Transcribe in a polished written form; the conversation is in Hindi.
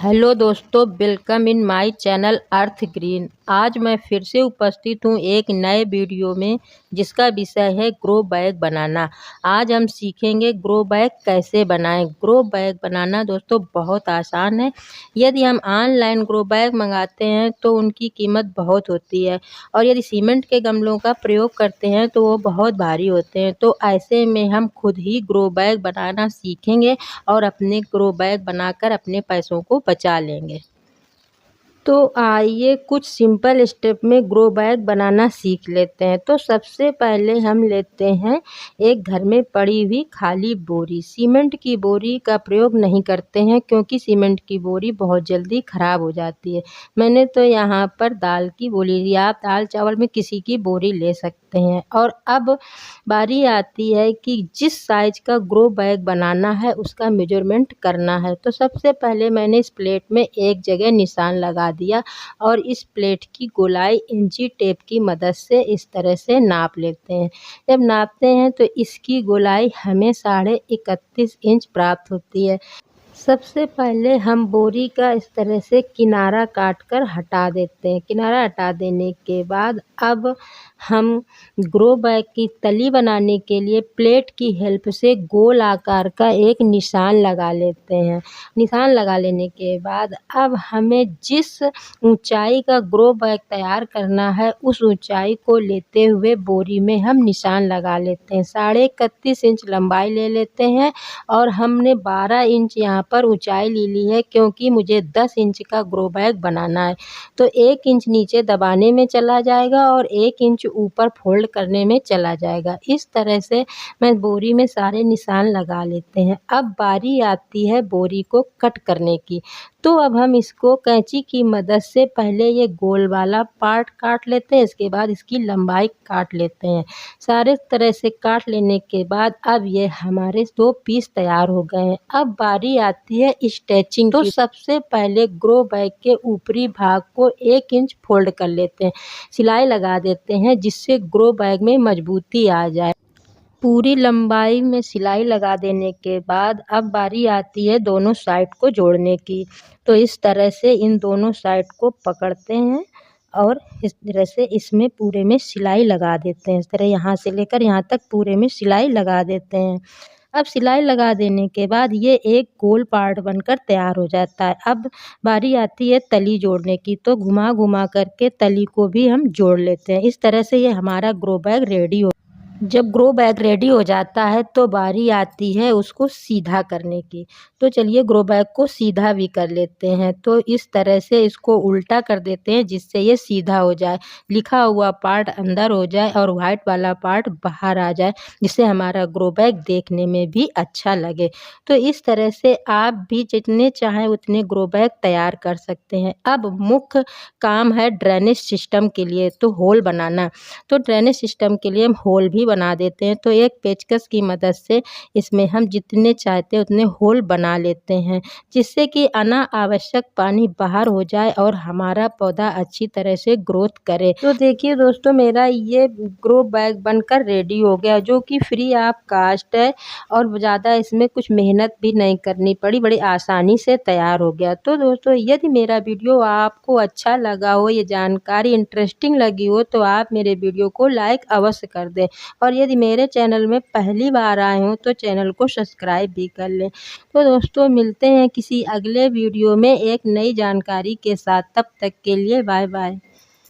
हेलो दोस्तों, welcome in my channel earth green. आज मैं फिर से उपस्थित हूँ एक नए वीडियो में, जिसका विषय है ग्रो बैग बनाना। आज हम सीखेंगे ग्रो बैग कैसे बनाएं। ग्रो बैग बनाना दोस्तों बहुत आसान है। यदि हम ऑनलाइन ग्रो बैग मंगाते हैं तो उनकी कीमत बहुत होती है, और यदि सीमेंट के गमलों का प्रयोग करते हैं तो वो बहुत भारी होते हैं। तो ऐसे में हम खुद ही ग्रो बैग बनाना सीखेंगे और अपने ग्रो बैग बनाकर अपने पैसों को बचा लेंगे। तो आइए कुछ सिंपल स्टेप में ग्रो बैग बनाना सीख लेते हैं। तो सबसे पहले हम लेते हैं एक घर में पड़ी हुई खाली बोरी। सीमेंट की बोरी का प्रयोग नहीं करते हैं, क्योंकि सीमेंट की बोरी बहुत जल्दी ख़राब हो जाती है। मैंने तो यहाँ पर दाल की बोरी ली, आप दाल चावल में किसी की बोरी ले सकते हैं। और अब बारी आती है कि जिस साइज का ग्रो बैग बनाना है उसका मेजरमेंट करना है। तो सबसे पहले मैंने इस प्लेट में एक जगह निशान लगा दिया, और इस प्लेट की गोलाई इंची टेप की मदद से इस तरह से नाप लेते हैं। जब नापते हैं तो इसकी गोलाई हमें 31.5 इंच प्राप्त होती है। सबसे पहले हम बोरी का इस तरह से किनारा काट कर हटा देते हैं। किनारा हटा देने के बाद अब हम ग्रो बैग की तली बनाने के लिए प्लेट की हेल्प से गोल आकार का एक निशान लगा लेते हैं। निशान लगा लेने के बाद अब हमें जिस ऊंचाई का ग्रो बैग तैयार करना है उस ऊंचाई को लेते हुए बोरी में हम निशान लगा लेते हैं। 31.5 इंच लंबाई ले लेते हैं, और हमने 12 इंच यहाँ पर ऊंचाई ले ली है, क्योंकि मुझे 10 इंच का ग्रो बैग बनाना है। तो 1 इंच नीचे दबाने में चला जाएगा और 1 इंच ऊपर फोल्ड करने में चला जाएगा। इस तरह से मैं बोरी में सारे निशान लगा लेते हैं। अब बारी आती है बोरी को कट करने की। तो अब हम इसको कैंची की मदद से पहले ये गोल वाला पार्ट काट लेते हैं, इसके बाद इसकी लंबाई काट लेते हैं। सारे तरह से काट लेने के बाद अब ये हमारे 2 पीस तैयार हो गए हैं। अब बारी आती है स्टिचिंग की। तो सबसे पहले ग्रो बैग के ऊपरी भाग को 1 इंच फोल्ड कर लेते हैं, सिलाई लगा देते हैं, जिससे ग्रो बैग में मजबूती आ जाए। पूरी लंबाई में सिलाई लगा देने के बाद अब बारी आती है दोनों साइड को जोड़ने की। तो इस तरह से इन दोनों साइड को पकड़ते हैं और इस तरह से इसमें पूरे में सिलाई लगा देते हैं। इस तरह यहाँ से लेकर यहाँ तक पूरे में सिलाई लगा देते हैं। अब सिलाई लगा देने के बाद ये एक गोल पार्ट बनकर तैयार हो जाता है। अब बारी आती है तली जोड़ने की। तो घुमा घुमा करके तली को भी हम जोड़ लेते हैं। इस तरह से ये हमारा ग्रो बैग रेडी हो। जब ग्रो बैग रेडी हो जाता है तो बारी आती है उसको सीधा करने की। तो चलिए ग्रो बैग को सीधा भी कर लेते हैं। तो इस तरह से इसको उल्टा कर देते हैं, जिससे ये सीधा हो जाए, लिखा हुआ पार्ट अंदर हो जाए और वाइट वाला पार्ट बाहर आ जाए, जिससे हमारा ग्रो बैग देखने में भी अच्छा लगे। तो इस तरह से आप भी जितने चाहें उतने ग्रो बैग तैयार कर सकते हैं। अब मुख्य काम है ड्रेनेज सिस्टम के लिए, तो होल बनाना। तो ड्रेनेज सिस्टम के लिए हम होल भी बना देते हैं। तो एक पेचकस की मदद से इसमें हम जितने चाहते हैं उतने होल बना लेते हैं, जिससे कि अनावश्यक पानी बाहर हो जाए और हमारा पौधा अच्छी तरह से ग्रोथ करे। तो देखिए दोस्तों, मेरा ये ग्रो बैग बनकर रेडी हो गया, जो कि फ्री ऑफ कास्ट है और ज़्यादा इसमें कुछ मेहनत भी नहीं करनी पड़ी, बड़ी आसानी से तैयार हो गया। तो दोस्तों, यदि मेरा वीडियो आपको अच्छा लगा हो, ये जानकारी इंटरेस्टिंग लगी हो, तो आप मेरे वीडियो को लाइक अवश्य कर दें, और यदि मेरे चैनल में पहली बार आए हों तो चैनल को सब्सक्राइब भी कर लें। तो दोस्तों, मिलते हैं किसी अगले वीडियो में एक नई जानकारी के साथ। तब तक के लिए बाय बाय।